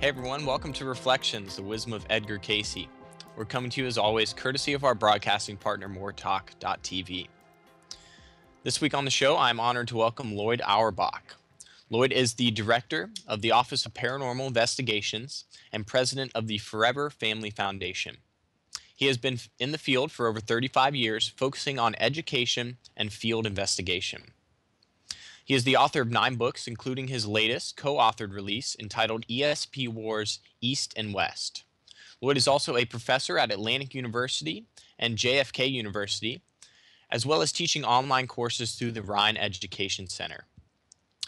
Hey everyone, welcome to Reflections, the Wisdom of Edgar Cayce. We're coming to you as always, courtesy of our broadcasting partner, moretalk.tv. This week on the show, I'm honored to welcome Loyd Auerbach. Loyd is the Director of the Office of Paranormal Investigations and President of the Forever Family Foundation. He has been in the field for over 35 years, focusing on education and field investigation. He is the author of 9 books, including his latest co-authored release entitled ESP Wars East and West. Loyd is also a professor at Atlantic University and JFK University, as well as teaching online courses through the Rhine Education Center.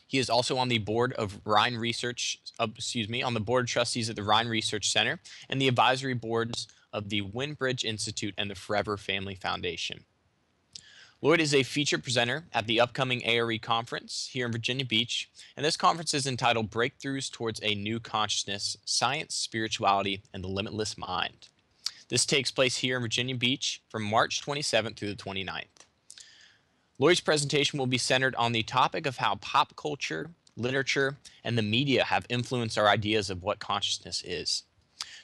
He is also on the board of on the board of trustees at the Rhine Research Center and the advisory boards of the Windbridge Institute and the Forever Family Foundation. Loyd is a featured presenter at the upcoming ARE conference here in Virginia Beach, and this conference is entitled Breakthroughs Towards a New Consciousness, Science, Spirituality, and the Limitless Mind. This takes place here in Virginia Beach from March 27th through the 29th. Loyd's presentation will be centered on the topic of how pop culture, literature, and the media have influenced our ideas of what consciousness is.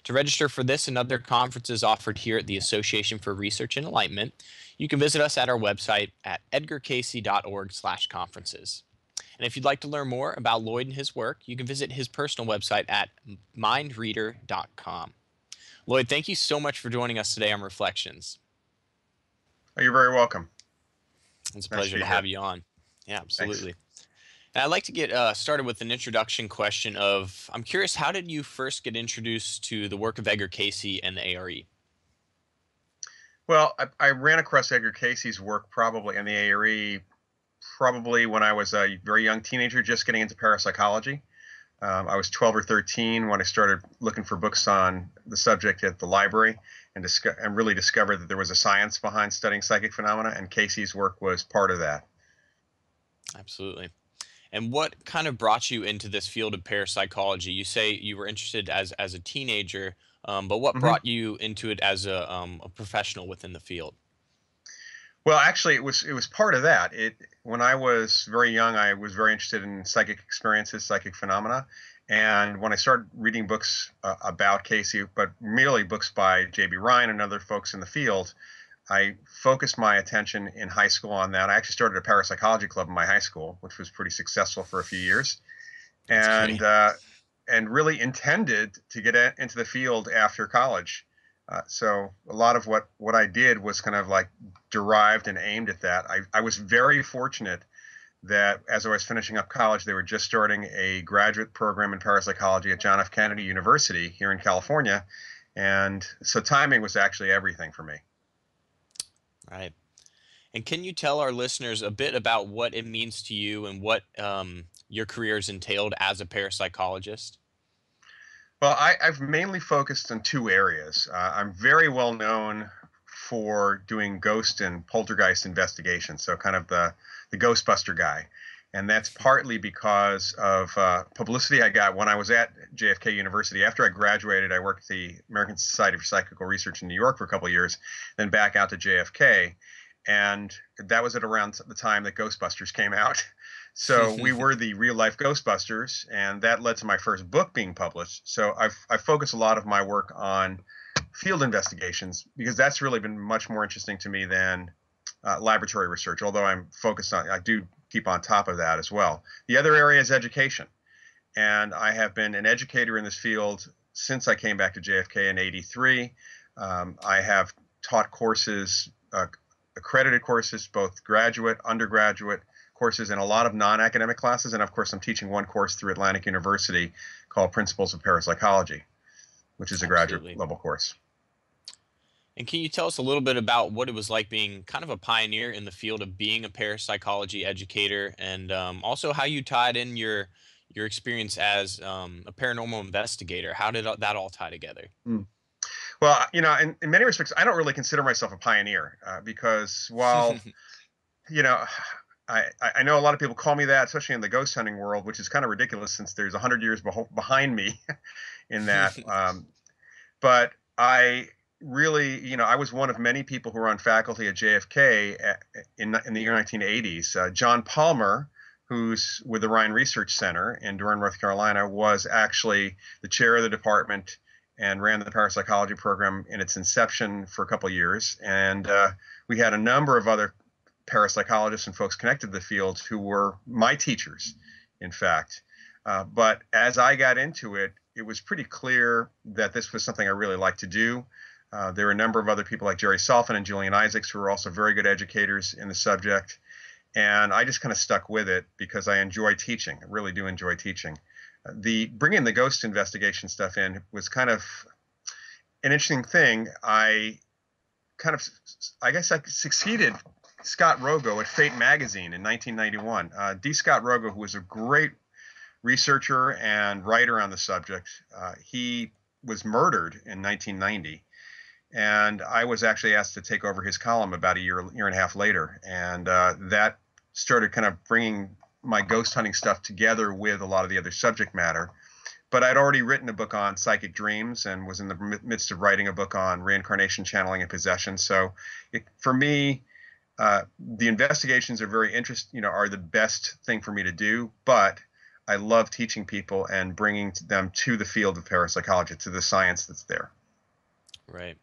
To register for this and other conferences offered here at the Association for Research and Enlightenment, you can visit us at our website at edgarcayce.org/conferences. And if you'd like to learn more about Loyd and his work, you can visit his personal website at mindreader.com. Loyd, thank you so much for joining us today on Reflections. Oh, you're very welcome. It's a pleasure to have you on. Yeah, absolutely. Thanks. And I'd like to get started with an introduction question of, I'm curious, how did you first get introduced to the work of Edgar Cayce and the ARE? Well, I ran across Edgar Cayce's work probably in the ARE probably when I was a very young teenager just getting into parapsychology. I was 12 or 13 when I started looking for books on the subject at the library and really discovered that there was a science behind studying psychic phenomena, and Cayce's work was part of that. Absolutely. And what kind of brought you into this field of parapsychology? You say you were interested as a teenager, but what brought you into it as a professional within the field? Well, actually, it was part of that. When I was very young, I was very interested in psychic experiences, psychic phenomena, and when I started reading books about Cayce, but merely books by J.B. Rhine and other folks in the field, I focused my attention in high school on that. I actually started a parapsychology club in my high school, which was pretty successful for a few years, and really intended to get into the field after college. So a lot of what I did was kind of like derived and aimed at that. I was very fortunate that as I was finishing up college, they were just starting a graduate program in parapsychology at John F. Kennedy University here in California, and so timing was actually everything for me. Right. And can you tell our listeners a bit about what it means to you and what your career has entailed as a parapsychologist? Well, I've mainly focused on 2 areas. I'm very well known for doing ghost and poltergeist investigations, so kind of the Ghostbuster guy. And that's partly because of publicity I got when I was at JFK University. After I graduated, I worked at the American Society for Psychical Research in New York for a couple of years, then back out to JFK. And that was at around the time that Ghostbusters came out. So we were the real-life Ghostbusters, and that led to my first book being published. So I've focused a lot of my work on field investigations because that's really been much more interesting to me than laboratory research, although I do keep on top of that as well. The other area is education, and I have been an educator in this field since I came back to JFK in '83. I have taught courses, accredited courses, both graduate, undergraduate courses, and a lot of non-academic classes, and of course I'm teaching one course through Atlantic University called Principles of Parapsychology, which is a graduate level course. And can you tell us a little bit about what it was like being kind of a pioneer in the field of being a parapsychology educator, and also how you tied in your experience as a paranormal investigator? How did that all tie together? Well, in many respects, I don't really consider myself a pioneer because while, I know a lot of people call me that, especially in the ghost hunting world, which is kind of ridiculous since there's 100 years behind me in that. But I really, I was one of many people who were on faculty at JFK in the year 1980s. John Palmer, who's with the Rhine Research Center in Durham, North Carolina, was actually the chair of the department and ran the parapsychology program in its inception for a couple of years. And we had a number of other parapsychologists and folks connected to the field who were my teachers, in fact. But as I got into it, it was pretty clear that this was something I really liked to do. There were a number of other people like Jerry Salfin and Julian Isaacs who were also very good educators in the subject. And I just kind of stuck with it because I enjoy teaching. I really do enjoy teaching. Bringing the ghost investigation stuff in was kind of an interesting thing. I guess I succeeded Scott Rogo at Fate magazine in 1991. D. Scott Rogo, who was a great researcher and writer on the subject, he was murdered in 1990. And I was actually asked to take over his column about a year and a half later. And that started kind of bringing my ghost hunting stuff together with a lot of the other subject matter. But I'd already written a book on psychic dreams and was in the midst of writing a book on reincarnation, channeling, and possession. So for me, the investigations are very interesting, are the best thing for me to do. But I love teaching people and bringing them to the field of parapsychology, to the science that's there. Right.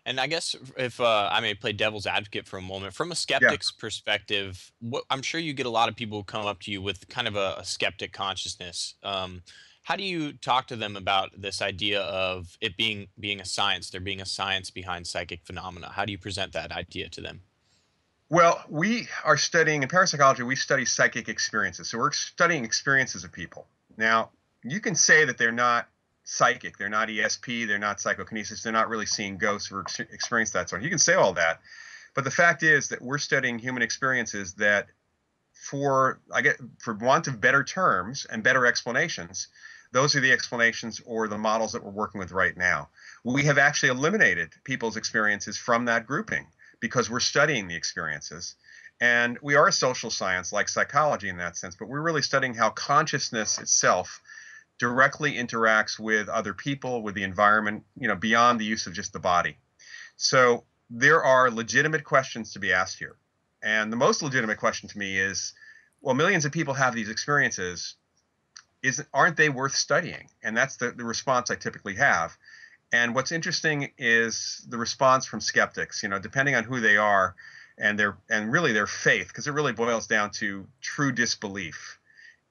And I guess if I may play devil's advocate for a moment, from a skeptic's perspective, I'm sure you get a lot of people who come up to you with kind of a skeptic consciousness. How do you talk to them about this idea of it being a science, there being a science behind psychic phenomena? How do you present that idea to them? Well, we are studying, in parapsychology, we study psychic experiences. So we're studying experiences of people. Now, you can say that they're not psychic, they're not ESP, they're not psychokinesis, they're not really seeing ghosts or experience that sort. You can say all that, but the fact is that we're studying human experiences that, for want of better terms and better explanations, those are the explanations or the models that we're working with right now. We have actually eliminated people's experiences from that grouping because we're studying the experiences. And we are a social science like psychology in that sense, but we're really studying how consciousness itself directly interacts with other people, with the environment, beyond the use of just the body. So there are legitimate questions to be asked here. And the most legitimate question to me is, well, millions of people have these experiences. Aren't they worth studying? And that's the response I typically have. And what's interesting is the response from skeptics, depending on who they are and really their faith, because it really boils down to true disbelief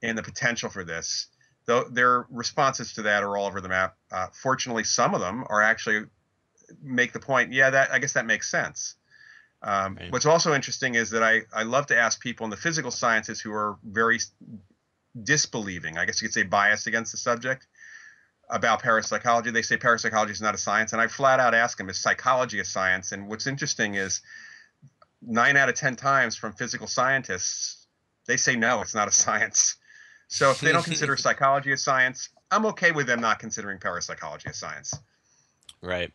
in the potential for this. Though their responses to that are all over the map. Fortunately, some of them are actually make the point, I guess that makes sense. Right. What's also interesting is that I love to ask people in the physical sciences who are very disbelieving, I guess you could say biased against the subject, about parapsychology. They say parapsychology is not a science. And I flat out ask them, is psychology a science? And what's interesting is 9 out of 10 times from physical scientists, they say, no, it's not a science. So if they don't consider psychology a science, I'm okay with them not considering parapsychology a science. Right.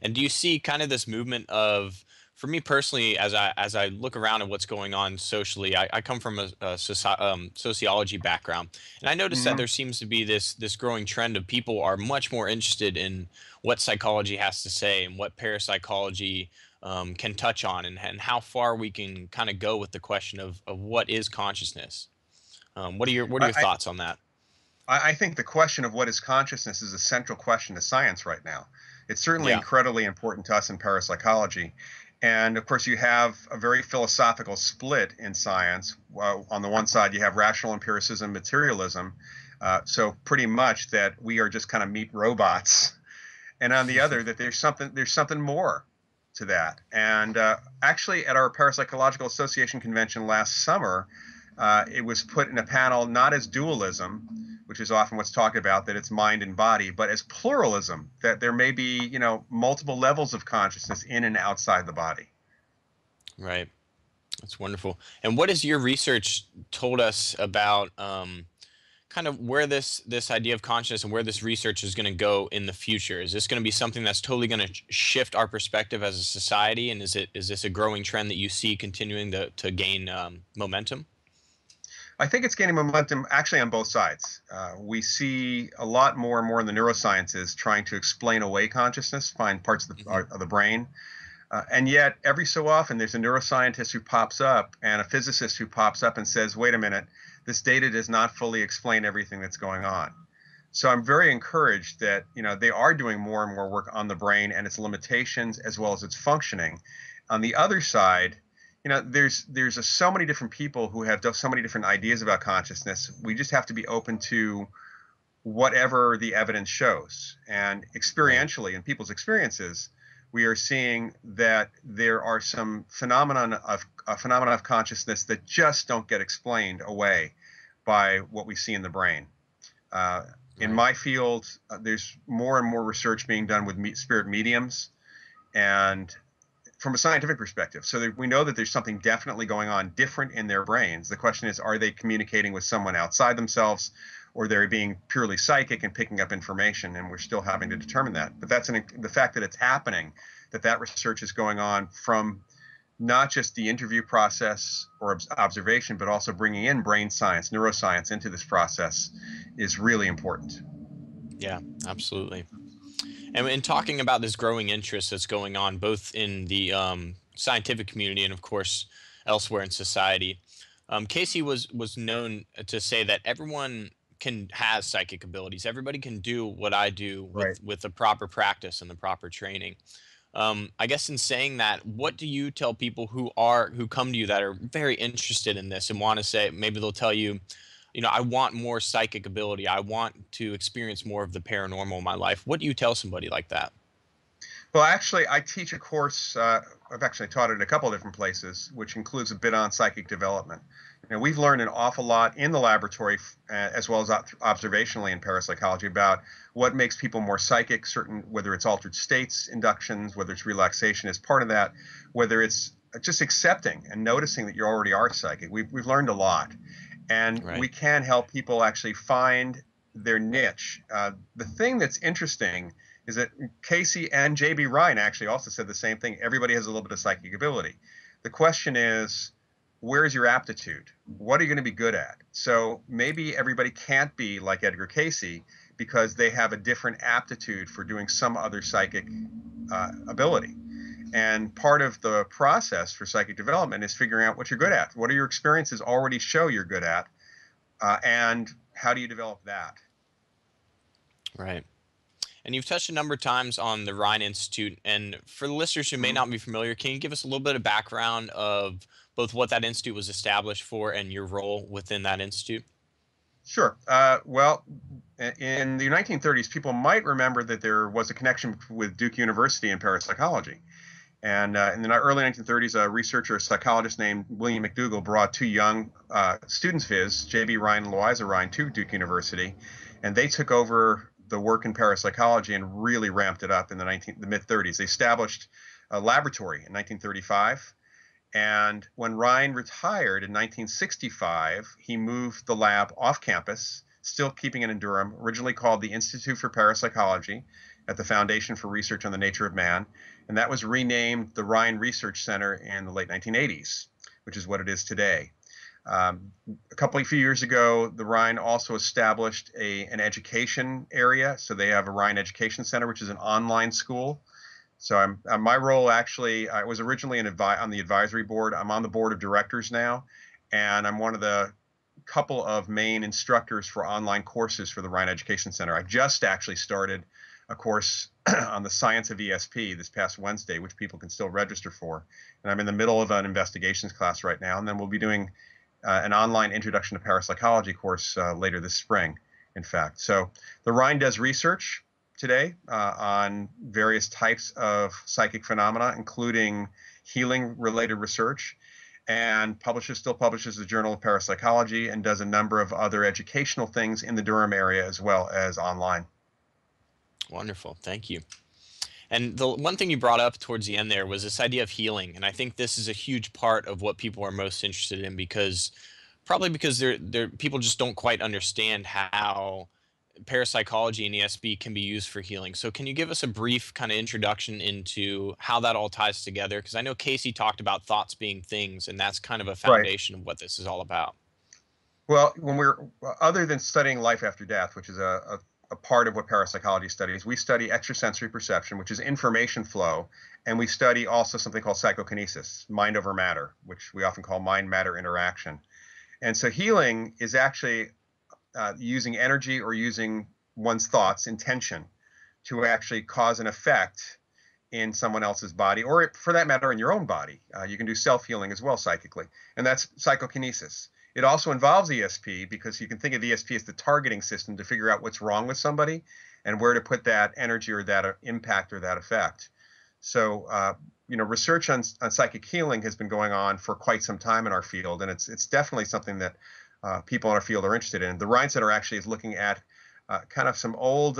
And do you see kind of this movement of, for me personally, as I look around at what's going on socially, I come from a sociology background, and I noticed that there seems to be this growing trend of people are much more interested in what psychology has to say and what parapsychology can touch on, and how far we can kind of go with the question of what is consciousness. What are your thoughts on that? I think the question of what is consciousness is a central question to science right now. It's certainly incredibly important to us in parapsychology. And of course, you have a very philosophical split in science. On the one side, you have rational empiricism, materialism. So pretty much that we are just kind of meat robots. And on the other, that there's something more to that. And actually, at our Parapsychological Association convention last summer, it was put in a panel not as dualism, which is often what's talked about, that it's mind and body, but as pluralism, that there may be, multiple levels of consciousness in and outside the body. Right. That's wonderful. And what has your research told us about kind of where this idea of consciousness and where this research is going to go in the future? Is this going to be something that's totally going to shift our perspective as a society? And is this a growing trend that you see continuing to gain momentum? I think it's gaining momentum actually on both sides. We see a lot more and more in the neurosciences trying to explain away consciousness, find parts of the brain. And yet, every so often, there's a neuroscientist who pops up and a physicist who pops up and says, wait a minute, this data does not fully explain everything that's going on. So I'm very encouraged that, they are doing more and more work on the brain and its limitations as well as its functioning. On the other side, there's so many different people who have so many different ideas about consciousness. We just have to be open to whatever the evidence shows. And experientially, in people's experiences, we are seeing that there are some phenomena of consciousness that just don't get explained away by what we see in the brain. In my field, there's more and more research being done with spirit mediums, and from a scientific perspective. So we know that there's something definitely going on different in their brains. The question is, are they communicating with someone outside themselves, or they're being purely psychic and picking up information? And we're still having to determine that. But that's the fact that it's happening, that research is going on from not just the interview process or observation, but also bringing in brain science, neuroscience into this process is really important. Yeah, absolutely. And in talking about this growing interest that's going on both in the scientific community and, of course, elsewhere in society, Cayce was known to say that everyone has psychic abilities. Everybody can do what I do with the proper practice and the proper training. I guess in saying that, what do you tell people who come to you that are very interested in this and want to say, maybe they'll tell you, I want more psychic ability. I want to experience more of the paranormal in my life. What do you tell somebody like that? Well, actually, I teach a course. I've actually taught it in a couple of different places, which includes a bit on psychic development. We've learned an awful lot in the laboratory, as well as observationally in parapsychology, about what makes people more psychic, whether it's altered states, inductions, whether it's relaxation as part of that, whether it's just accepting and noticing that you already are psychic. We've learned a lot. And we can help people actually find their niche. The thing that's interesting is that Cayce and J.B. Rhine actually also said the same thing. Everybody has a little bit of psychic ability. The question is, where's your aptitude? What are you going to be good at? So maybe everybody can't be like Edgar Cayce because they have a different aptitude for doing some other psychic ability. And part of the process for psychic development is figuring out what you're good at. What do your experiences already show you're good at? And how do you develop that? Right. And you've touched a number of times on the Rhine Institute. And for the listeners who may not be familiar, can you give us a little bit of background of both what that institute was established for and your role within that institute? Sure. Well, in the 1930s, people might remember that there was a connection with Duke University and parapsychology. And in the early 1930s, a psychologist named William McDougall brought two young students of his, J.B. Rhine and Loyd Rhine, to Duke University. And they took over the work in parapsychology and really ramped it up in the mid-30s. They established a laboratory in 1935. And when Rhine retired in 1965, he moved the lab off campus, still keeping it in Durham, originally called the Institute for Parapsychology at the Foundation for Research on the Nature of Man. And that was renamed the Rhine Research Center in the late 1980s, which is what it is today. A few years ago, the Rhine also established an education area. So they have a Rhine Education Center, which is an online school. So my role actually, I was originally on the advisory board. I'm on the board of directors now, and I'm one of the couple of main instructors for online courses for the Rhine Education Center. I just actually started a course on the science of ESP this past Wednesday, which people can still register for. And I'm in the middle of an investigations class right now, and then we'll be doing an online introduction to parapsychology course later this spring, in fact. So the Rhine does research today on various types of psychic phenomena, including healing-related research, and still publishes the Journal of Parapsychology and does a number of other educational things in the Durham area as well as online. Wonderful. Thank you. And the one thing you brought up towards the end there was this idea of healing. And I think this is a huge part of what people are most interested in because people just don't quite understand how parapsychology and ESP can be used for healing. So can you give us a brief kind of introduction into how that all ties together? Because I know Cayce talked about thoughts being things, and that's kind of a foundation of what this is all about. Well, other than studying life after death, which is a part of what parapsychology studies, we study extrasensory perception, which is information flow, And we study also something called psychokinesis, mind over matter, which we often call mind-matter interaction. And so healing is actually using energy or using one's thoughts, intention, to actually cause an effect in someone else's body, or for that matter, in your own body. You can do self-healing as well psychically, and that's psychokinesis. It also involves ESP, because you can think of ESP as the targeting system to figure out what's wrong with somebody and where to put that energy or that impact or that effect. So, research on psychic healing has been going on for quite some time in our field, and it's definitely something that people in our field are interested in. The Rhine Center actually is looking at kind of some old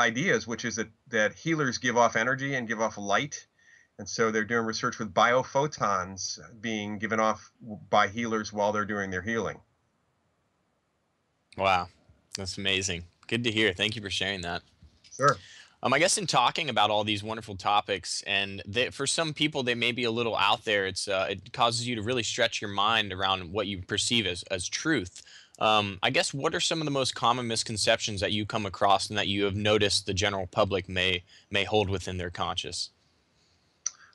ideas, which is that healers give off energy and give off light. And so they're doing research with biophotons being given off by healers while they're doing their healing. Wow, that's amazing. Good to hear. Thank you for sharing that. Sure. I guess in talking about all these wonderful topics, and for some people they may be a little out there, it causes you to really stretch your mind around what you perceive as truth. I guess, what are some of the most common misconceptions that you come across and that you have noticed the general public may hold within their conscious?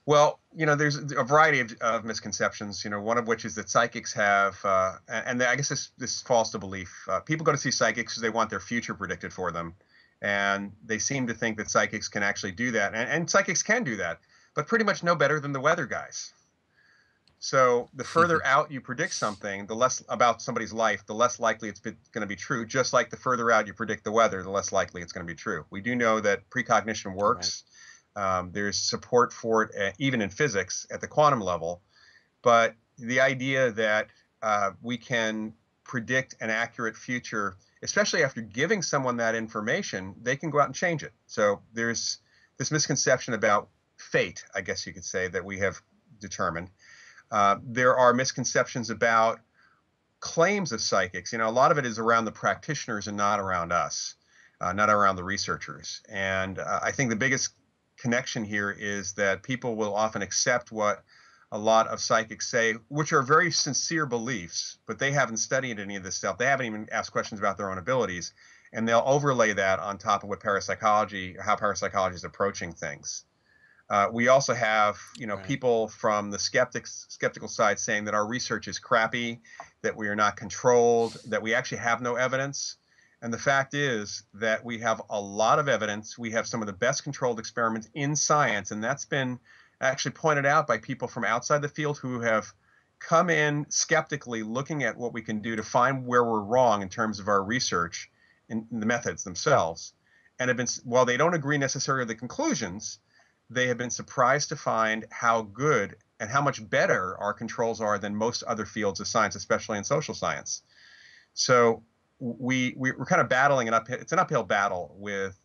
Well, there's a variety of misconceptions, one of which is that psychics have, and I guess this falls to belief. People go to see psychics because they want their future predicted for them. And they seem to think that psychics can actually do that. And psychics can do that, but pretty much no better than the weather guys. So the further out you predict something, the less about somebody's life, the less likely it's going to be true. Just like the further out you predict the weather, the less likely it's going to be true. We do know that precognition works. Right. There's support for it, even in physics at the quantum level. But the idea that we can predict an accurate future, especially after giving someone that information, they can go out and change it. So there's this misconception about fate, I guess you could say, that we have determined. There are misconceptions about claims of psychics. A lot of it is around the practitioners and not around us, not around the researchers. And I think the biggest connection here is that people will often accept what a lot of psychics say, which are very sincere beliefs, but they haven't studied any of this stuff. They haven't even asked questions about their own abilities, and they'll overlay that on top of what parapsychology, how parapsychology is approaching things. We also have, Right. people from the skeptical side saying that our research is crappy, that we are not controlled, that we actually have no evidence. And the fact is that we have a lot of evidence. We have some of the best controlled experiments in science, and that's been actually pointed out by people from outside the field who have come in skeptically looking at what we can do to find where we're wrong in terms of our research in the methods themselves. And have been, while they don't agree necessarily with the conclusions, they have been surprised to find how good and how much better our controls are than most other fields of science, especially in social science. So we're kind of battling it's an uphill battle with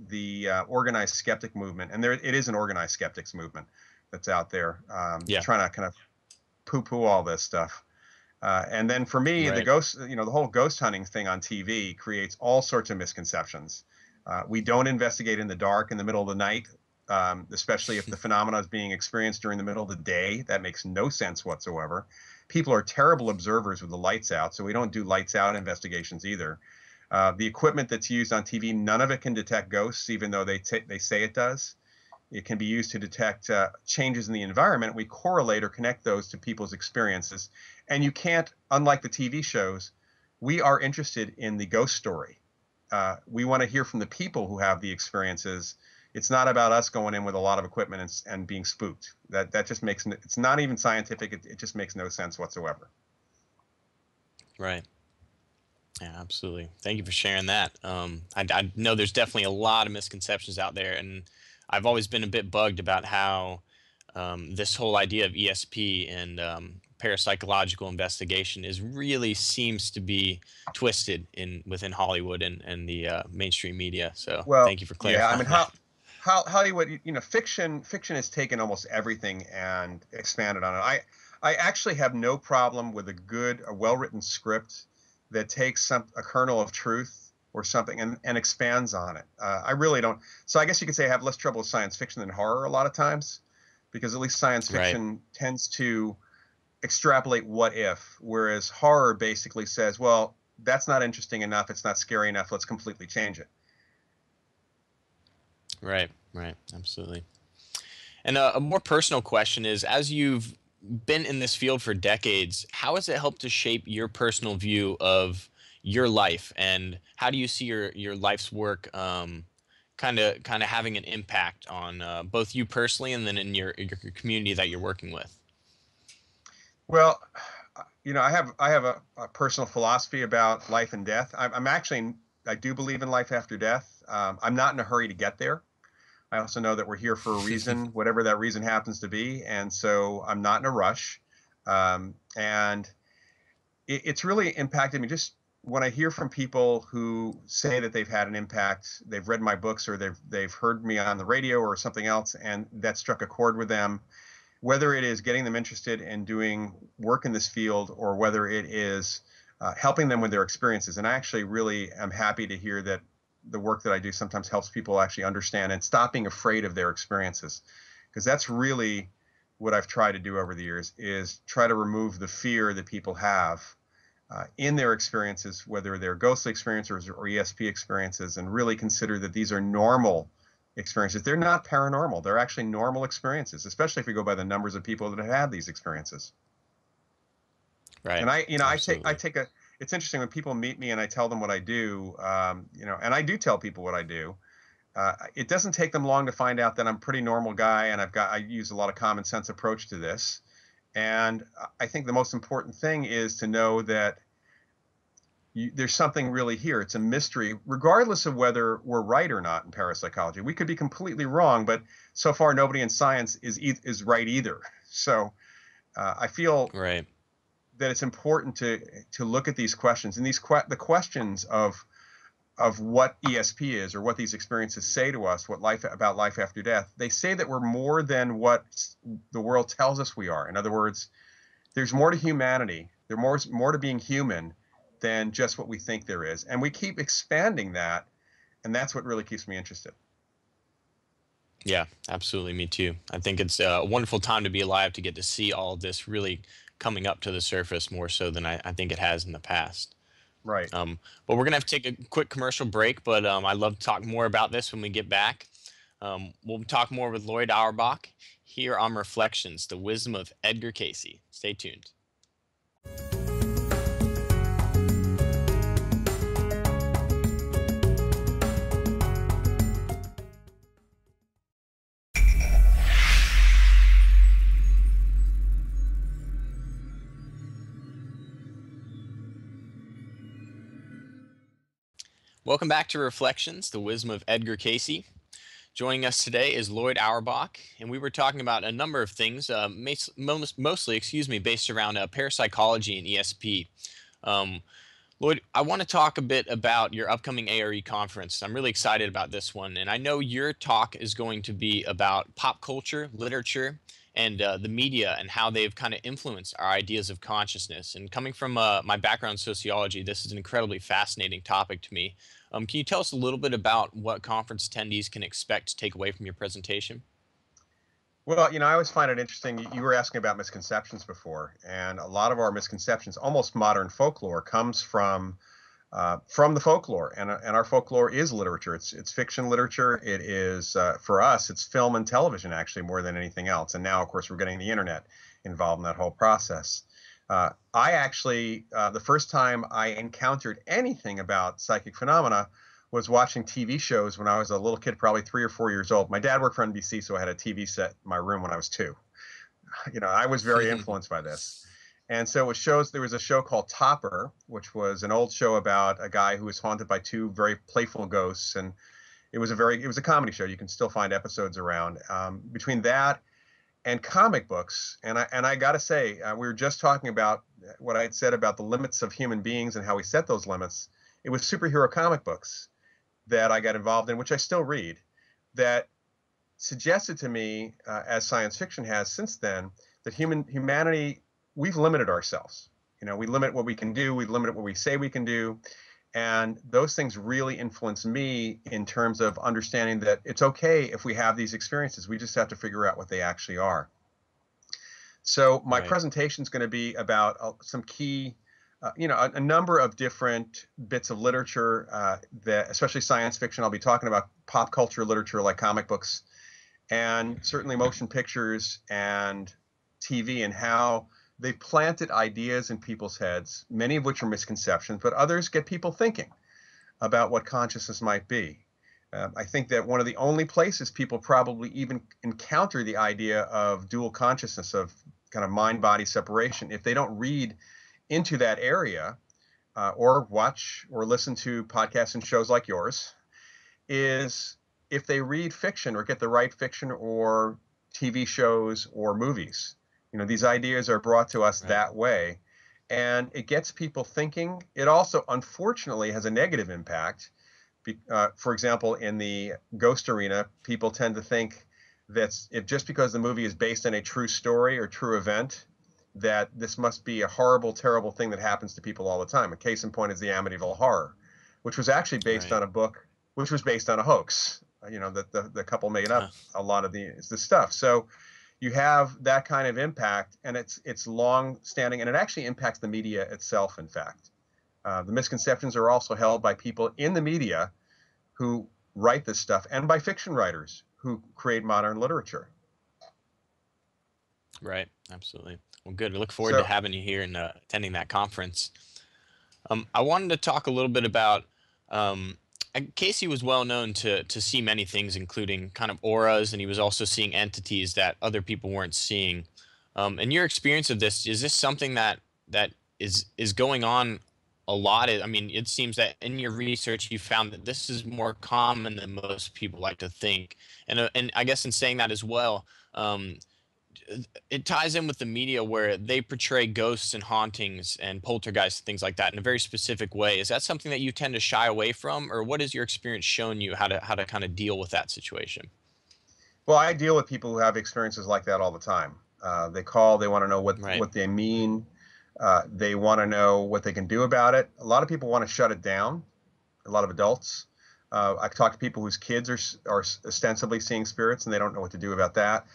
the organized skeptic movement, and it is an organized skeptics movement that's out there trying to kind of poo-poo all this stuff. And then for me, Right. the whole ghost hunting thing on TV creates all sorts of misconceptions. We don't investigate in the dark in the middle of the night, especially if the phenomena is being experienced during the middle of the day. That makes no sense whatsoever. People are terrible observers with the lights out, so we don't do lights out investigations either. The equipment that's used on TV, none of it can detect ghosts, even though they say it does. It can be used to detect changes in the environment. We correlate or connect those to people's experiences. And you can't, unlike the TV shows, we are interested in the ghost story. We want to hear from the people who have the experiences. It's not about us going in with a lot of equipment and being spooked. That just makes, it's not even scientific. It just makes no sense whatsoever. Right. Yeah, absolutely. Thank you for sharing that. I know there's definitely a lot of misconceptions out there, and I've always been a bit bugged about how this whole idea of ESP and parapsychological investigation seems to be twisted within Hollywood and the mainstream media. So Well, thank you for yeah, I clarifying mean, that. how Hollywood, fiction has taken almost everything and expanded on it. I actually have no problem with a well-written script that takes a kernel of truth or something and expands on it. I really don't. So I guess you could say I have less trouble with science fiction than horror a lot of times, because at least science Right. fiction tends to extrapolate what if, whereas horror basically says, well, that's not interesting enough, it's not scary enough, let's completely change it. Right. Right. Absolutely. And a more personal question is, as you've been in this field for decades, how has it helped to shape your personal view of your life, and how do you see your life's work kind of having an impact on both you personally and then in your community that you're working with? Well, I have a personal philosophy about life and death. I'm actually, I do believe in life after death. I'm not in a hurry to get there. I also know that we're here for a reason, whatever that reason happens to be, and so I'm not in a rush. And it's really impacted me. Just when I hear from people who say that they've had an impact, they've read my books or they've heard me on the radio or something else, and that struck a chord with them, whether it is getting them interested in doing work in this field or whether it is helping them with their experiences. And I actually really am happy to hear that the work that I do sometimes helps people actually understand and stop being afraid of their experiences, because that's really what I've tried to do over the years, is try to remove the fear that people have in their experiences, whether they're ghostly experiences or ESP experiences, and really consider that these are normal experiences. They're not paranormal. They're actually normal experiences, especially if we go by the numbers of people that have had these experiences. Right. And Absolutely. I take a, it's interesting when people meet me and I tell them what I do, and I do tell people what I do. It doesn't take them long to find out that I'm a pretty normal guy, and I use a lot of common sense approach to this. And I think the most important thing is to know that there's something really here. It's a mystery, regardless of whether we're right or not in parapsychology. We could be completely wrong, but so far nobody in science is right either. So I feel Right. that it's important to look at these questions, and the questions of what ESP is or what these experiences say to us, what life about life after death. They say that we're more than what the world tells us we are. In other words, there's more to humanity. There's more to being human than just what we think there is. And we keep expanding that, and that's what really keeps me interested. Yeah, absolutely. Me too. I think it's a wonderful time to be alive, to get to see all of this really coming up to the surface more so than I think it has in the past. Right. But we're gonna have to take a quick commercial break. But I'd love to talk more about this when we get back. We'll talk more with Loyd Auerbach here on Reflections: The Wisdom of Edgar Cayce. Stay tuned. Welcome back to Reflections: The Wisdom of Edgar Cayce. Joining us today is Loyd Auerbach, and we were talking about a number of things, mostly, based around parapsychology and ESP. Um, Loyd, I want to talk a bit about your upcoming ARE conference. I'm really excited about this one, and I know your talk is going to be about pop culture, literature, and the media, and how they've kind of influenced our ideas of consciousness. And coming from my background in sociology, this is an incredibly fascinating topic to me. Can you tell us a little bit about what conference attendees can expect to take away from your presentation? Well, I always find it interesting. You were asking about misconceptions before, and a lot of our misconceptions, almost modern folklore, comes from the folklore, and our folklore is literature. It's fiction literature. It is for us, it's film and television actually more than anything else. And now, of course, we're getting the internet involved in that whole process. I actually, the first time I encountered anything about psychic phenomena was watching TV shows when I was a little kid, probably 3 or 4 years old. My dad worked for NBC, so I had a TV set in my room when I was 2. I was very influenced by this. And so it shows, there was a show called Topper, which was an old show about a guy who was haunted by 2 very playful ghosts. And it was a comedy show. You can still find episodes around. Between that and comic books, and I got to say, we were just talking about what I had said about the limits of human beings and how we set those limits. It was superhero comic books that I got involved in, which I still read, that suggested to me, as science fiction has since then, that humanity, we've limited ourselves. We limit what we can do, we limit what we say we can do, and those things really influence me in terms of understanding that it's okay if we have these experiences. We just have to figure out what they actually are. So my Right. presentation is going to be about some key, a number of different bits of literature, that, especially science fiction. I'll be talking about pop culture literature like comic books, and certainly motion pictures and TV, and how they've planted ideas in people's heads, many of which are misconceptions, but others get people thinking about what consciousness might be. I think that one of the only places people probably even encounter the idea of dual consciousness, of kind of mind-body separation, if they don't read into that area or watch or listen to podcasts and shows like yours, is if they read fiction or get the right fiction or TV shows or movies. These ideas are brought to us that way, and it gets people thinking. It also, unfortunately, has a negative impact. For example, in the ghost arena, people tend to think that if just because the movie is based on a true story or true event, that this must be a horrible, terrible thing that happens to people all the time. A case in point is the Amityville Horror, which was actually based on a book, which was based on a hoax. That the couple made up a lot of the stuff. So you have that kind of impact, and it's long standing, and it actually impacts the media itself, in fact. The misconceptions are also held by people in the media who write this stuff, and by fiction writers who create modern literature. Right, absolutely. Well, good. We look forward to having you here and attending that conference. I wanted to talk a little bit about Cayce was well known to see many things, including kind of auras, and he was also seeing entities that other people weren't seeing. In your experience of this, is this something that is going on a lot? I mean, it seems that in your research you found that this is more common than most people like to think, and I guess in saying that as well, it ties in with the media where they portray ghosts and hauntings and poltergeists and things like that in a very specific way. Is that something that you tend to shy away from, or what has your experience shown you how to kind of deal with that situation? Well, I deal with people who have experiences like that all the time. They call, they want to know what they mean. They want to know what they can do about it. A lot of people want to shut it down. A lot of adults. I've talked to people whose kids are ostensibly seeing spirits, and they don't know what to do about that.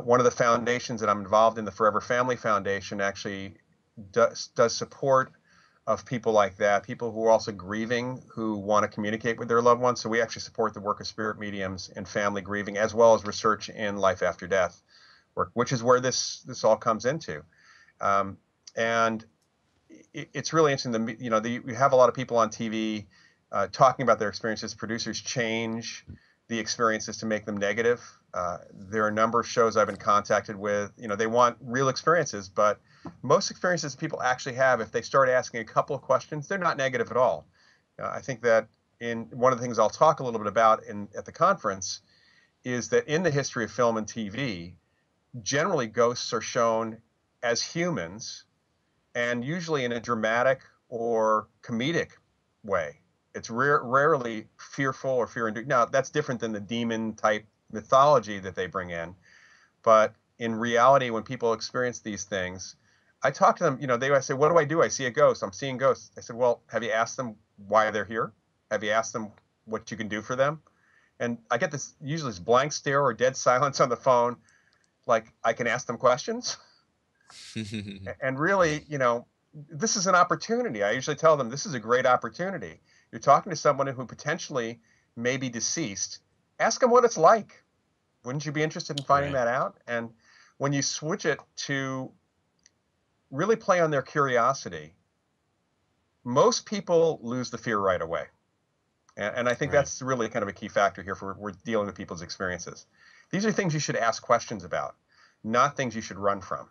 One of the foundations that I'm involved in, the Forever Family Foundation, actually does support of people like that, people who are also grieving, who want to communicate with their loved ones. So we actually support the work of spirit mediums and family grieving, as well as research in life after death work, which is where this all comes into. And it's really interesting. You have a lot of people on TV talking about their experiences. Producers change the experiences to make them negative. There are a number of shows I've been contacted with. They want real experiences, but most experiences people actually have, if they start asking a couple of questions, they're not negative at all. I think that in one of the things I'll talk a little bit about at the conference is that in the history of film and TV, generally ghosts are shown as humans, and usually in a dramatic or comedic way. It's rarely fearful or fear-inducing. Now, that's different than the demon-type mythology that they bring in. But in reality, when people experience these things, I talk to them, they say, what do I do? I see a ghost. I'm seeing ghosts. I said, well, have you asked them why they're here? Have you asked them what you can do for them? And I get usually this blank stare or dead silence on the phone, like I can ask them questions. And really, this is an opportunity. I usually tell them this is a great opportunity. You're talking to someone who potentially may be deceased. Ask them what it's like. Wouldn't you be interested in finding that out? And when you switch it to really play on their curiosity, most people lose the fear right away. And I think that's really kind of a key factor here for we're dealing with people's experiences. These are things you should ask questions about, not things you should run from.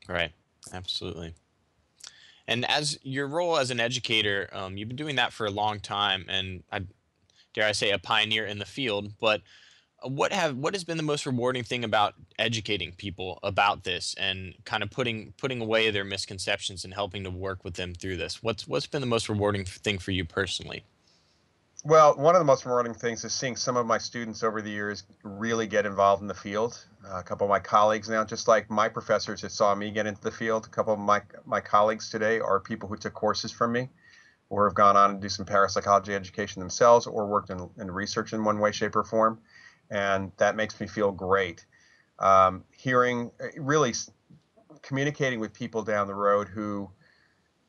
Right. Absolutely. And as your role as an educator, you've been doing that for a long time, and dare I say, a pioneer in the field. But what has been the most rewarding thing about educating people about this and kind of putting away their misconceptions and helping to work with them through this? What's been the most rewarding thing for you personally? Well, one of the most rewarding things is seeing some of my students over the years really get involved in the field. A couple of my colleagues now, just like my professors that saw me get into the field, a couple of my colleagues today are people who took courses from me or have gone on to do some parapsychology education themselves or worked in research in one way, shape, or form. And that makes me feel great. Really communicating with people down the road who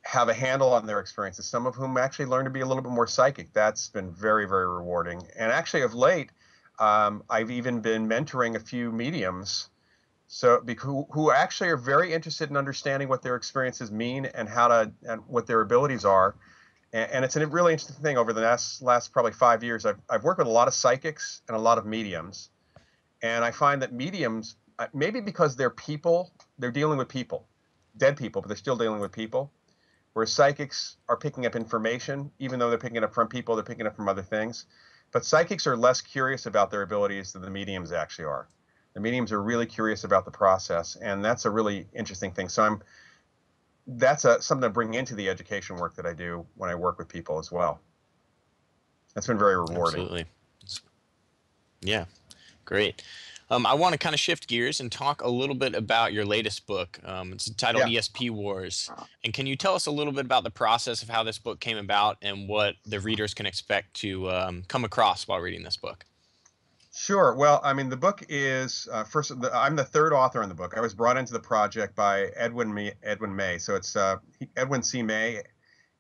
have a handle on their experiences, some of whom actually learn to be a little bit more psychic. That's been very, very rewarding. And actually, of late, I've even been mentoring a few mediums, who actually are very interested in understanding what their experiences mean and and what their abilities are. And it's a really interesting thing. Over the last probably 5 years, I've worked with a lot of psychics and a lot of mediums, and I find that mediums, maybe because they're dealing with people, dead people, but they're still dealing with people. Whereas psychics are picking up information, even though they're picking it up from people, they're picking it up from other things. But psychics are less curious about their abilities than the mediums actually are. The mediums are really curious about the process, and that's a really interesting thing. So that's something to bring into the education work that I do when I work with people as well. That's been very rewarding. Absolutely. Yeah, great. I want to kind of shift gears and talk a little bit about your latest book. It's titled Yeah. ESP Wars. And can you tell us a little bit about the process of how this book came about and what the readers can expect to come across while reading this book? Sure. Well, I mean, the book is I'm the third author on the book. I was brought into the project by Edwin May. So it's Edwin C. May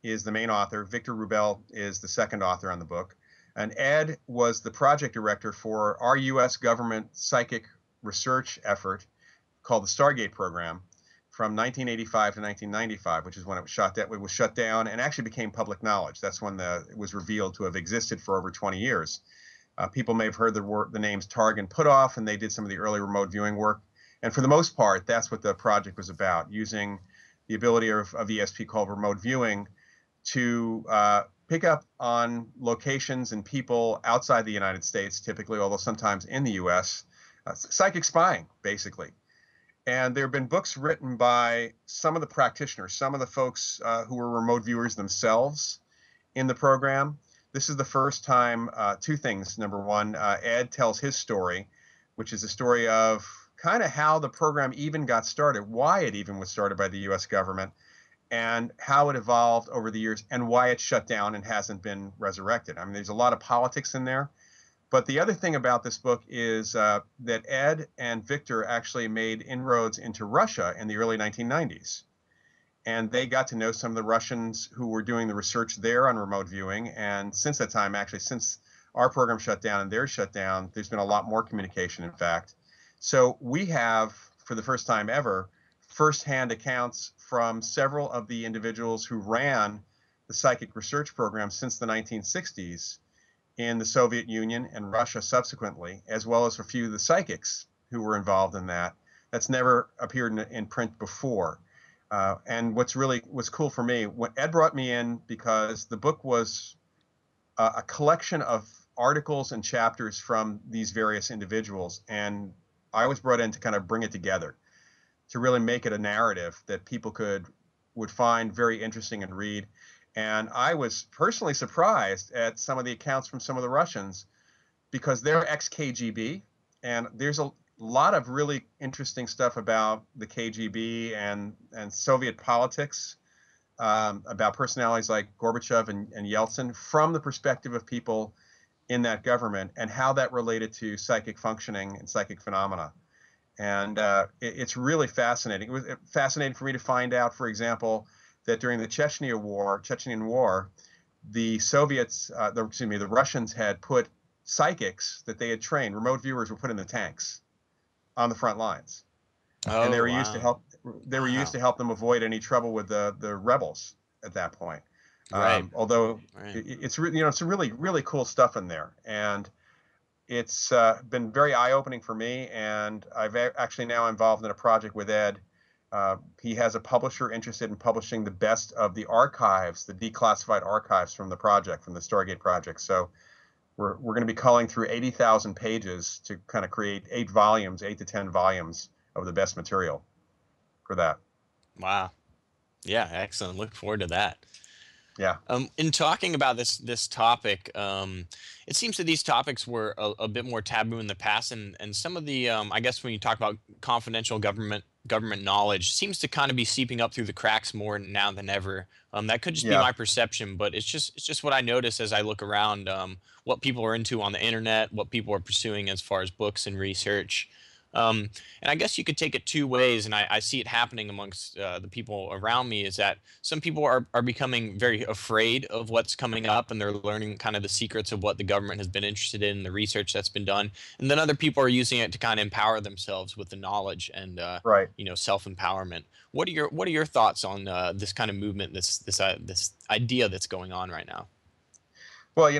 is the main author. Victor Rubel is the second author on the book. And Ed was the project director for our U.S. government psychic research effort called the Stargate program from 1985 to 1995, which is when it was shut down and actually became public knowledge. That's when it was revealed to have existed for over 20 years. People may have heard the names Targ and Puthoff, and they did some of the early remote viewing work. And for the most part, that's what the project was about, using the ability of ESP called remote viewing to pick up on locations and people outside the United States, typically, although sometimes in the U.S., psychic spying, basically. And there have been books written by some of the practitioners, some of the folks who were remote viewers themselves in the program. This is the first time, two things. Number one, Ed tells his story, which is a story of kind of how the program even got started, why it even was started by the U.S. government, and how it evolved over the years, and why it shut down and hasn't been resurrected. I mean, there's a lot of politics in there. But the other thing about this book is that Ed and Victor actually made inroads into Russia in the early 1990s. And they got to know some of the Russians who were doing the research there on remote viewing. And since that time, actually, since our program shut down and theirs shut down, there's been a lot more communication, in fact. So we have, for the first time ever, firsthand accounts from several of the individuals who ran the psychic research program since the 1960s in the Soviet Union and Russia subsequently, as well as a few of the psychics who were involved in that. That's never appeared in print before. And what's cool for me, when Ed brought me in, because the book was a collection of articles and chapters from these various individuals, and I was brought in to kind of bring it together, to really make it a narrative that people would find very interesting and read. And I was personally surprised at some of the accounts from some of the Russians, because they're ex-KGB, and there's a lot of really interesting stuff about the KGB and Soviet politics, about personalities like Gorbachev and Yeltsin from the perspective of people in that government, and how that related to psychic functioning and psychic phenomena. And it's really fascinating. It was fascinating for me to find out, for example, that during the Chechen War, the Russians had put psychics that they had trained, remote viewers were put in the tanks on the front lines. And they were used to help. They were used to help them avoid any trouble with the rebels at that point. Right. Although it's some really, really cool stuff in there, and it's been very eye-opening for me. And I've actually now involved in a project with Ed. He has a publisher interested in publishing the best of the archives, the declassified archives from the project, from the Stargate project. So we're going to be culling through 80,000 pages to kind of create 8 to 10 volumes of the best material for that. Wow. Yeah, excellent. Look forward to that. Yeah. In talking about this topic, it seems that these topics were a bit more taboo in the past, and some of the I guess when you talk about confidential government knowledge seems to kind of be seeping up through the cracks more now than ever. That could just be my perception, but it's just what I notice as I look around, what people are into on the internet, what people are pursuing as far as books and research. And I guess you could take it two ways, and I see it happening amongst the people around me. Is that some people are becoming very afraid of what's coming up, and they're learning kind of the secrets of what the government has been interested in, the research that's been done, and then other people are using it to kind of empower themselves with the knowledge and Right. self-empowerment. What are your thoughts on this kind of movement, this idea that's going on right now? Well,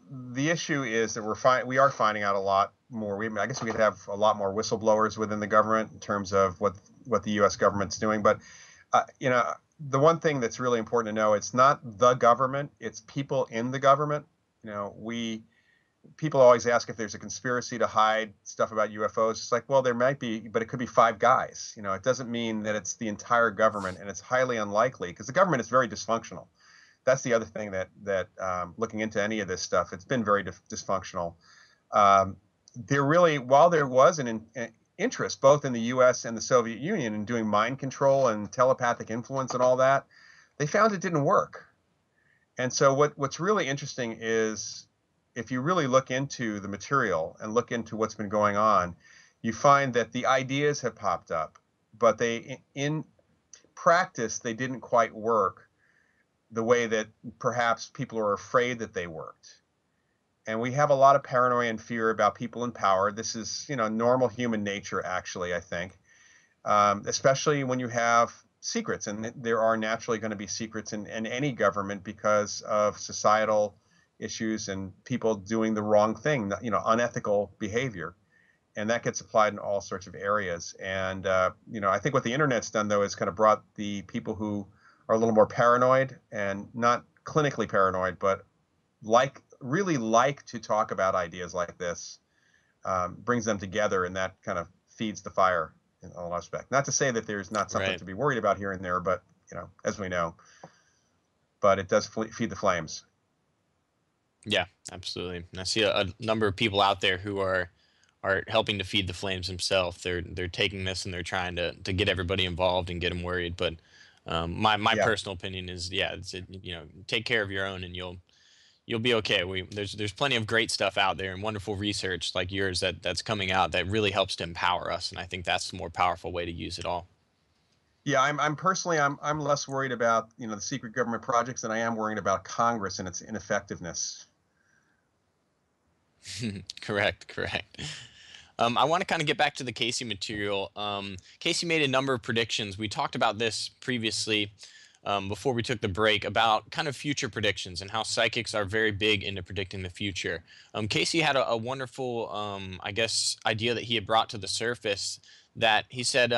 the issue is that we are finding out a lot more. I guess we could have a lot more whistleblowers within the government in terms of what the U.S. government's doing. But the one thing that's really important to know, it's not the government; it's people in the government. We people always ask if there's a conspiracy to hide stuff about UFOs. It's like, well, there might be, but it could be five guys. It doesn't mean that it's the entire government, and it's highly unlikely because the government is very dysfunctional. That's the other thing that looking into any of this stuff, it's been very dysfunctional. While there was an interest both in the U.S. and the Soviet Union in doing mind control and telepathic influence and all that, they found it didn't work. And so what's really interesting is if you really look into the material and look into what's been going on, you find that the ideas have popped up, but in practice, they didn't quite work the way that perhaps people are afraid that they worked. And we have a lot of paranoia and fear about people in power. This is, normal human nature, actually, I think, especially when you have secrets. And there are naturally going to be secrets in any government because of societal issues and people doing the wrong thing, unethical behavior. And that gets applied in all sorts of areas. And, I think what the internet's done, though, is kind of brought the people who are a little more paranoid and not clinically paranoid, but really like to talk about ideas like this, brings them together, and that kind of feeds the fire in all aspects. Not to say that there's not something Right. to be worried about here and there, but as we know, but it does feed the flames. Yeah, absolutely. And I see a number of people out there who are helping to feed the flames themselves. They're taking this and they're trying to get everybody involved and get them worried. But my Yeah. personal opinion is, yeah, take care of your own and you'll be okay. There's plenty of great stuff out there and wonderful research like yours that's coming out that really helps to empower us. And I think that's the more powerful way to use it all. Yeah, I'm personally I'm less worried about the secret government projects than I am worried about Congress and its ineffectiveness. Correct. I want to kind of get back to the Cayce material. Cayce made a number of predictions. We talked about this previously before we took the break about kind of future predictions and how psychics are very big into predicting the future. Cayce had a wonderful, I guess, idea that he had brought to the surface that he said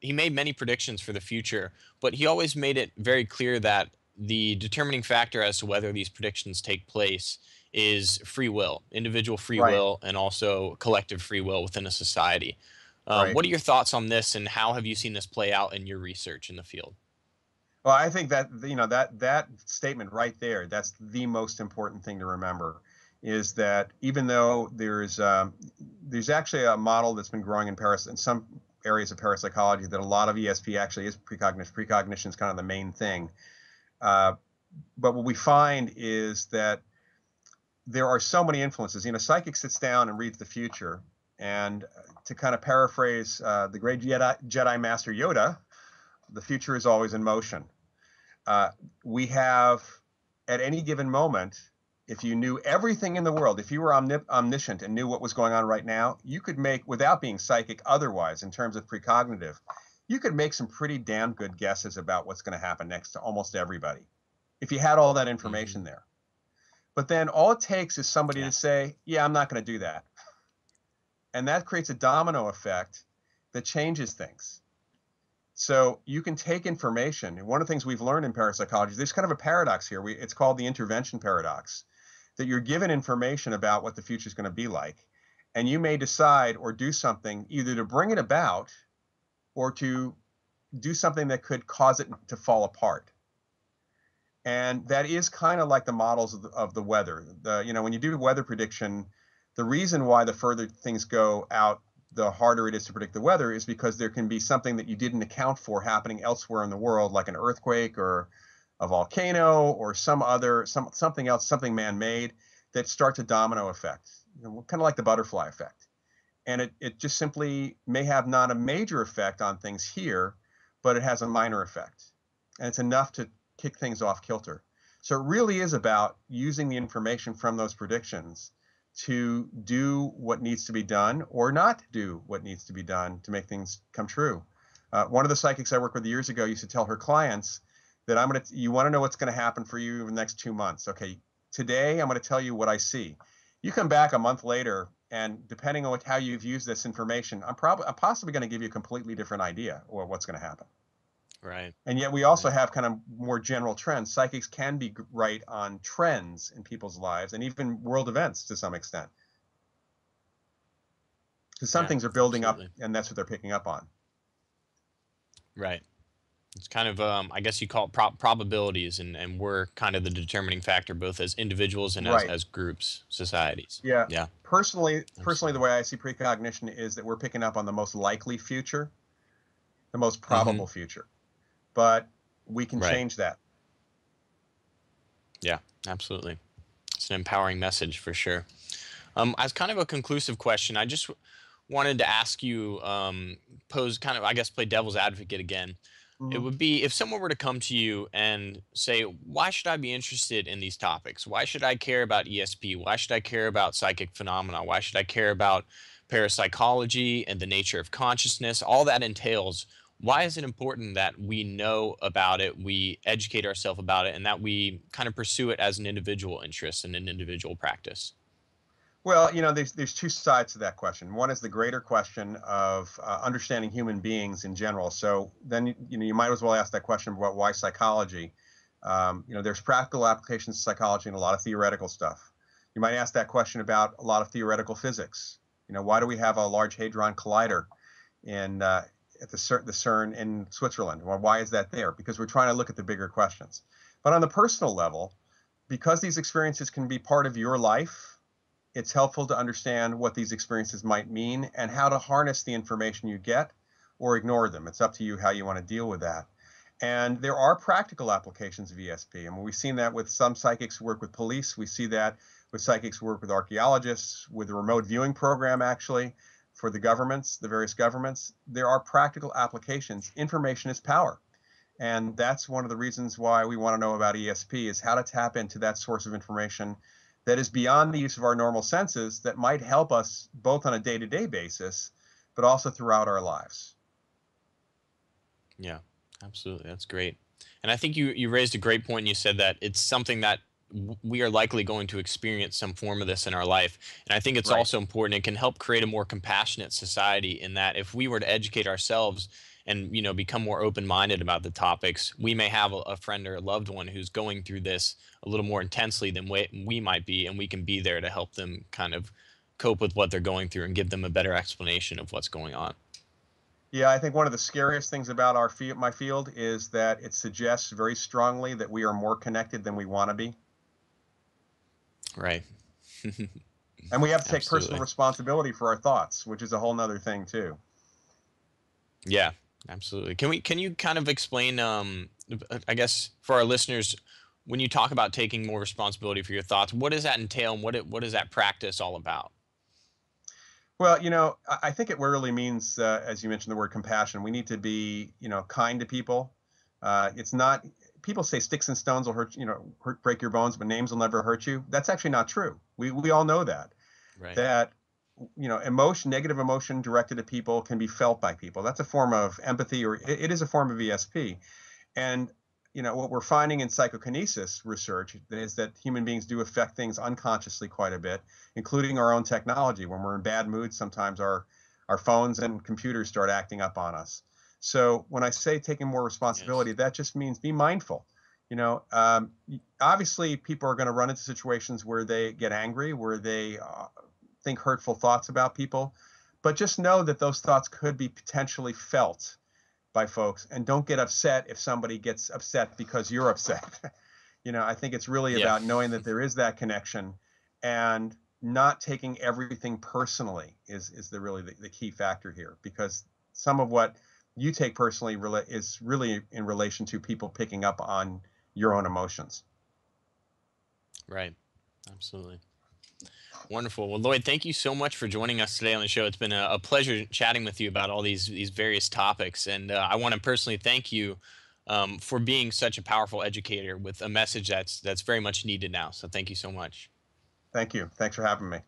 he made many predictions for the future, but he always made it very clear that the determining factor as to whether these predictions take place is free will, individual free Right, will, and also collective free will within a society. right. What are your thoughts on this, and how have you seen this play out in your research in the field? Well, I think that that statement right there, that's the most important thing to remember, is that even though there's actually a model that's been growing in some areas of parapsychology that a lot of ESP actually is precognition. Precognition is kind of the main thing. But what we find is that there are so many influences. Psychic sits down and reads the future. And to kind of paraphrase the great Jedi Master Yoda, the future is always in motion. We have, at any given moment, if you knew everything in the world, if you were omniscient and knew what was going on right now, you could make, without being psychic otherwise, in terms of precognitive, you could make some pretty damn good guesses about what's going to happen next to almost everybody if you had all that information there. But then all it takes is somebody to say, yeah, I'm not going to do that. And that creates a domino effect that changes things. So you can take information. And one of the things we've learned in parapsychology, there's kind of a paradox here. It's called the intervention paradox, that you're given information about what the future is going to be like. And you may decide or do something either to bring it about or to do something that could cause it to fall apart. And that is kind of like the models of the weather. When you do weather prediction, the reason why the further things go out, the harder it is to predict the weather is because there can be something that you didn't account for happening elsewhere in the world, like an earthquake or a volcano or something else, something man-made that starts a domino effect, kind of like the butterfly effect. And it just simply may have not a major effect on things here, but it has a minor effect. And it's enough to kick things off kilter. So it really is about using the information from those predictions to do what needs to be done or not do what needs to be done to make things come true. One of the psychics I worked with years ago used to tell her clients that you want to know what's going to happen for you in the next 2 months. Okay, today I'm going to tell you what I see. You come back a month later, and depending on how you've used this information, I'm possibly going to give you a completely different idea of what's going to happen. Right. And yet we also have kind of more general trends. Psychics can be right on trends in people's lives and even world events to some extent. Because some things are building up, and that's what they're picking up on. Right. It's kind of, I guess you call it probabilities, and we're kind of the determining factor, both as individuals and as groups, societies. Yeah. Yeah. Personally, the way I see precognition is that we're picking up on the most likely future, the most probable future. But we can change that. Yeah, absolutely. It's an empowering message for sure. As kind of a conclusive question, I just wanted to ask you, pose kind of, I guess, play devil's advocate again. It would be if someone were to come to you and say, why should I be interested in these topics? Why should I care about ESP? Why should I care about psychic phenomena? Why should I care about parapsychology and the nature of consciousness? All that entails. Why is it important that we know about it, we educate ourselves about it, and that we kind of pursue it as an individual interest and an individual practice? Well, there's two sides to that question. One is the greater question of understanding human beings in general. So then, you might as well ask that question about why psychology. There's practical applications of psychology and a lot of theoretical stuff. You might ask that question about a lot of theoretical physics. Why do we have a Large Hadron Collider at the CERN in Switzerland? Well, why is that there? Because we're trying to look at the bigger questions. But on the personal level, because these experiences can be part of your life, it's helpful to understand what these experiences might mean and how to harness the information you get or ignore them. It's up to you how you want to deal with that. And there are practical applications of ESP. I mean, we've seen that with some psychics who work with police. We see that with psychics who work with archaeologists, with the remote viewing program, actually, for the governments, the various governments. There are practical applications. Information is power. And that's one of the reasons why we want to know about ESP, is how to tap into that source of information that is beyond the use of our normal senses, that might help us both on a day-to-day basis, but also throughout our lives. Yeah, absolutely. That's great. And I think you raised a great point. You said that it's something that we are likely going to experience some form of this in our life. And I think it's also important. It can help create a more compassionate society, in that if we were to educate ourselves and become more open-minded about the topics, we may have a friend or a loved one who's going through this a little more intensely than we might be, and we can be there to help them kind of cope with what they're going through and give them a better explanation of what's going on. Yeah, I think one of the scariest things about my field is that it suggests very strongly that we are more connected than we want to be. Right. And we have to take personal responsibility for our thoughts, which is a whole nother thing too. Yeah, absolutely. Can you kind of explain, I guess, for our listeners, when you talk about taking more responsibility for your thoughts, what does that entail, and what is that practice all about? Well, I think it really means, as you mentioned, the word compassion. We need to be, kind to people. It's not, people say sticks and stones will hurt, break your bones, but names will never hurt you. That's actually not true. We all know that. Right. That, negative emotion directed at people can be felt by people. That's a form of empathy, or it is a form of ESP. And, what we're finding in psychokinesis research is that human beings do affect things unconsciously quite a bit, including our own technology. When we're in bad moods, sometimes our phones and computers start acting up on us. So when I say taking more responsibility, that just means be mindful. Obviously, people are going to run into situations where they get angry, where they think hurtful thoughts about people, but just know that those thoughts could be potentially felt by folks, and don't get upset if somebody gets upset because you're upset. I think it's really about knowing that there is that connection, and not taking everything personally is the key factor here, because some of what you take personally is really in relation to people picking up on your own emotions. Right. Absolutely. Wonderful. Well, Loyd, thank you so much for joining us today on the show. It's been a pleasure chatting with you about all these various topics, and I want to personally thank you for being such a powerful educator with a message that's very much needed now. So, thank you so much. Thank you. Thanks for having me.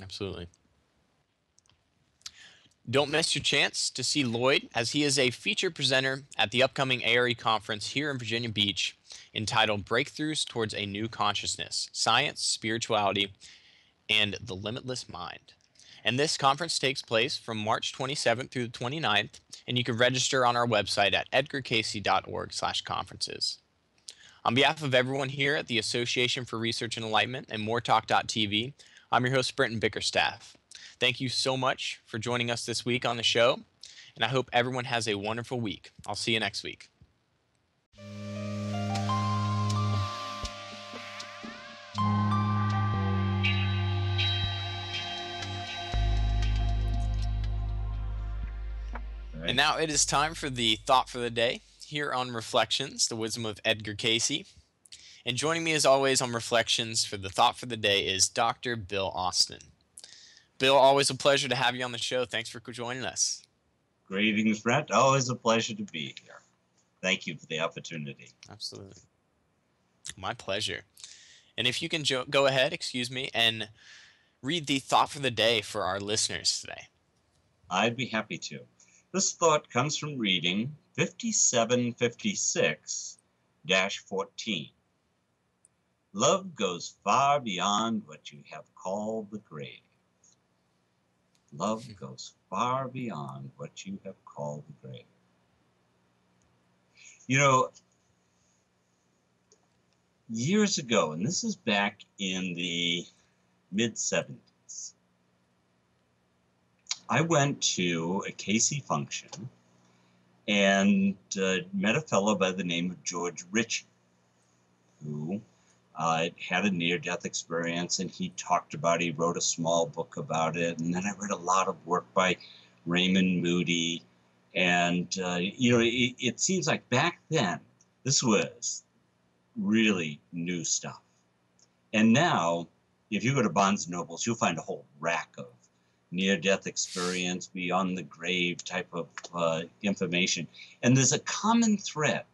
Absolutely. Don't miss your chance to see Loyd, as he is a featured presenter at the upcoming ARE conference here in Virginia Beach, entitled Breakthroughs Towards a New Consciousness: Science, Spirituality, and the Limitless Mind. And this conference takes place from March 27th through the 29th, and you can register on our website at edgarcayce.org/conferences. On behalf of everyone here at the Association for Research and Enlightenment and moretalk.tv, I'm your host, Brenton Bickerstaff. Thank you so much for joining us this week on the show, and I hope everyone has a wonderful week. I'll see you next week. And now it is time for the thought for the day here on Reflections, the Wisdom of Edgar Cayce. And joining me as always on Reflections for the thought for the day is Dr. Bill Austin. Bill, always a pleasure to have you on the show. Thanks for joining us. Greetings, Brent. Always a pleasure to be here. Thank you for the opportunity. Absolutely. My pleasure. And if you can go ahead, and read the thought for the day for our listeners today. I'd be happy to. This thought comes from reading 5756-14. Love goes far beyond what you have called the grave. Love goes far beyond what you have called the grave. You know, years ago, and this is back in the mid-70s, I went to a Cayce function and met a fellow by the name of George Ritchie, who had a near-death experience, and he wrote a small book about it, and then I read a lot of work by Raymond Moody, and, it seems like back then, this was really new stuff. And now, if you go to Barnes & Noble's, you'll find a whole rack of near-death experience, beyond the grave type of information. And there's a common thread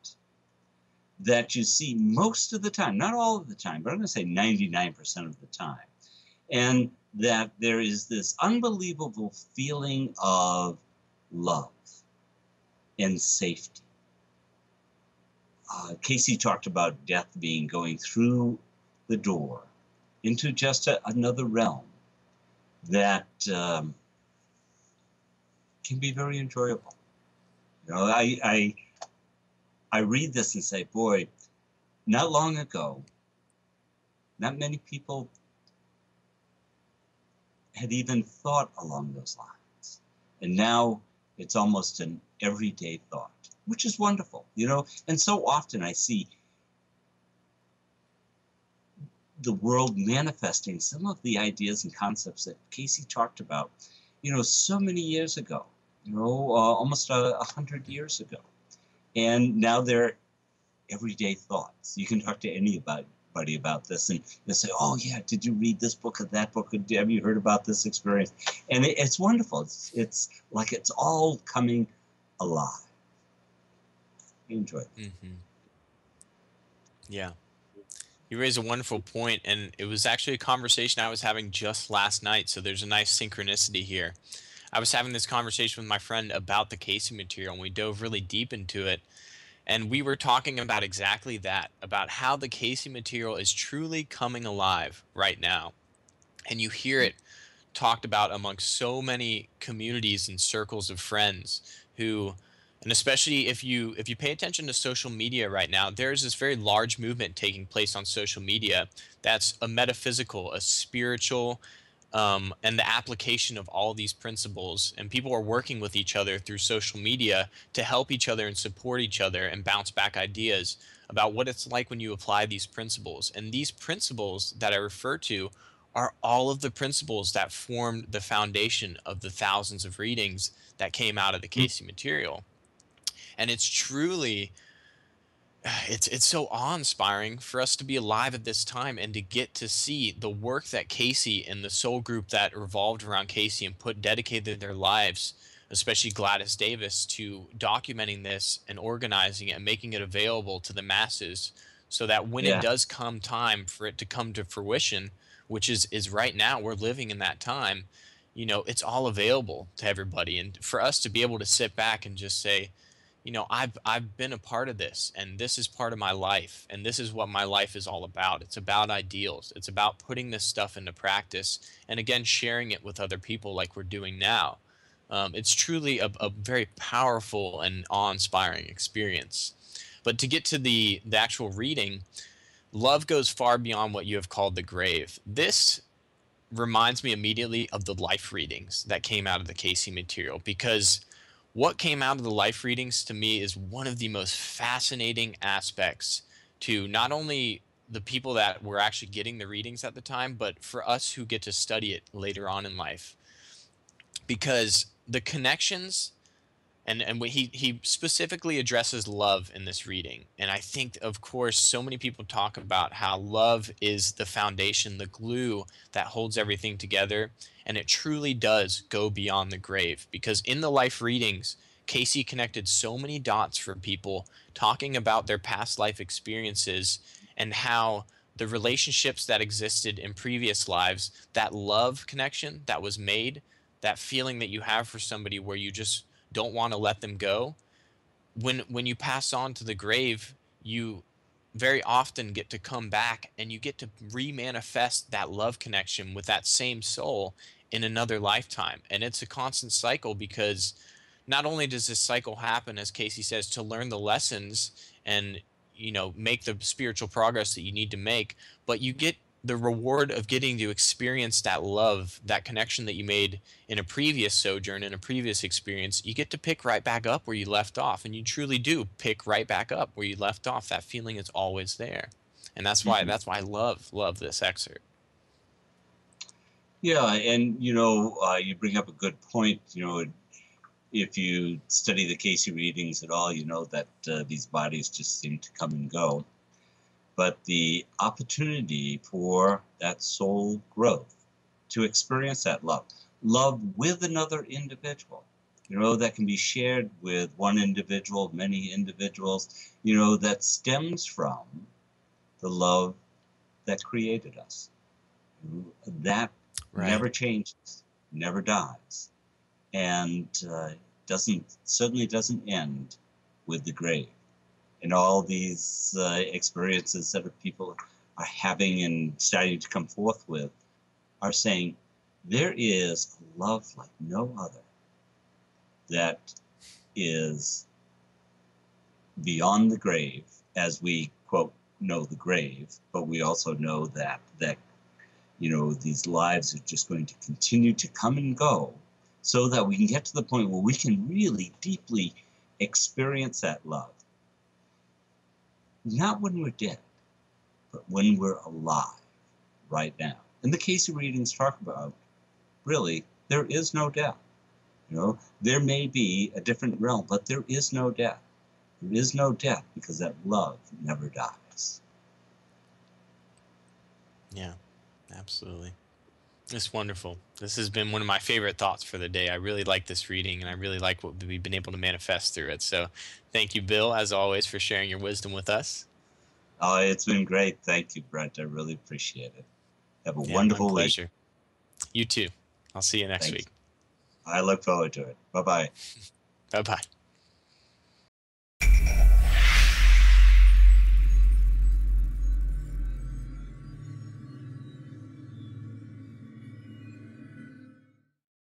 that you see most of the time, not all of the time, but I'm going to say 99% of the time. And that there is this unbelievable feeling of love and safety. Cayce talked about death being going through the door into just another realm that can be very enjoyable. I read this and say, boy, not long ago, not many people had even thought along those lines. And now it's almost an everyday thought, which is wonderful, And so often I see the world manifesting some of the ideas and concepts that Cayce talked about, so many years ago, almost 100 years ago. And now they're everyday thoughts. You can talk to anybody about this, and they say, oh, yeah, did you read this book or that book? Have you heard about this experience? And it's wonderful. It's like it's all coming alive. Enjoy it. Mm-hmm. Yeah. You raise a wonderful point, and it was actually a conversation I was having just last night, so there's a nice synchronicity here. I was having this conversation with my friend about the Cayce material, and we dove really deep into it, and we were talking about exactly that, about how the Cayce material is truly coming alive right now. And you hear it talked about amongst so many communities and circles of friends who, and especially if you pay attention to social media right now, there's this very large movement taking place on social media that's a metaphysical, a spiritual, and the application of all these principles. And people are working with each other through social media to help each other and support each other and bounce back ideas about what it's like when you apply these principles. And these principles that I refer to are all of the principles that formed the foundation of the thousands of readings that came out of the Cayce material. And it's truly it's so awe-inspiring for us to be alive at this time and to get to see the work that Cayce and the soul group that revolved around Cayce and dedicated their lives, especially Gladys Davis, to documenting this and organizing it and making it available to the masses, so that when it Yeah, does come time for it to come to fruition, which is right now, we're living in that time, it's all available to everybody. And for us to be able to sit back and just say, I've been a part of this, and this is part of my life, and this is what my life is all about. It's about ideals. It's about putting this stuff into practice, and again, sharing it with other people like we're doing now. It's truly a very powerful and awe-inspiring experience. But to get to the actual reading, love goes far beyond what you have called the grave. This reminds me immediately of the life readings that came out of the Cayce material, because what came out of the life readings to me is one of the most fascinating aspects to not only the people that were actually getting the readings at the time, but for us who get to study it later on in life. Because the connections, and he specifically addresses love in this reading. And I think, of course, so many people talk about how love is the foundation, the glue that holds everything together. And it truly does go beyond the grave, because in the life readings, Cayce connected so many dots for people talking about their past life experiences and how the relationships that existed in previous lives, that love connection that was made, that feeling that you have for somebody where you just don't want to let them go, when you pass on to the grave, you very often get to come back and you get to remanifest that love connection with that same soul in another lifetime. And it's a constant cycle, because not only does this cycle happen, as Cayce says, to learn the lessons and make the spiritual progress that you need to make, but you get the reward of getting to experience that love, that connection that you made in a previous sojourn, in a previous experience. You get to pick right back up where you left off, and you truly do pick right back up where you left off. That feeling is always there, and that's why hmm I love this excerpt. yeah, and you bring up a good point. If you study the Cayce readings at all, you know that these bodies just seem to come and go. But the opportunity for that soul growth to experience that love with another individual, that can be shared with one individual, many individuals, that stems from the love that created us. That Right. never changes, never dies, and certainly doesn't end with the grave. And all these experiences that people are having and starting to come forth with are saying there is a love like no other that is beyond the grave, as we quote know the grave, but we also know that these lives are just going to continue to come and go, so that we can get to the point where we can really deeply experience that love. Not when we're dead, but when we're alive right now. And the Cayce readings talk about, really, there is no death. There may be a different realm, but there is no death. There is no death because that love never dies. Yeah, absolutely. It's wonderful. This has been one of my favorite thoughts for the day. I really like this reading, and I really like what we've been able to manifest through it. So thank you, Bill, as always, for sharing your wisdom with us. Oh, it's been great. Thank you, Brent. I really appreciate it. Have a Yeah, my wonderful week. pleasure. You too. I'll see you next Thanks. week. I look forward to it. Bye-bye. Bye-bye.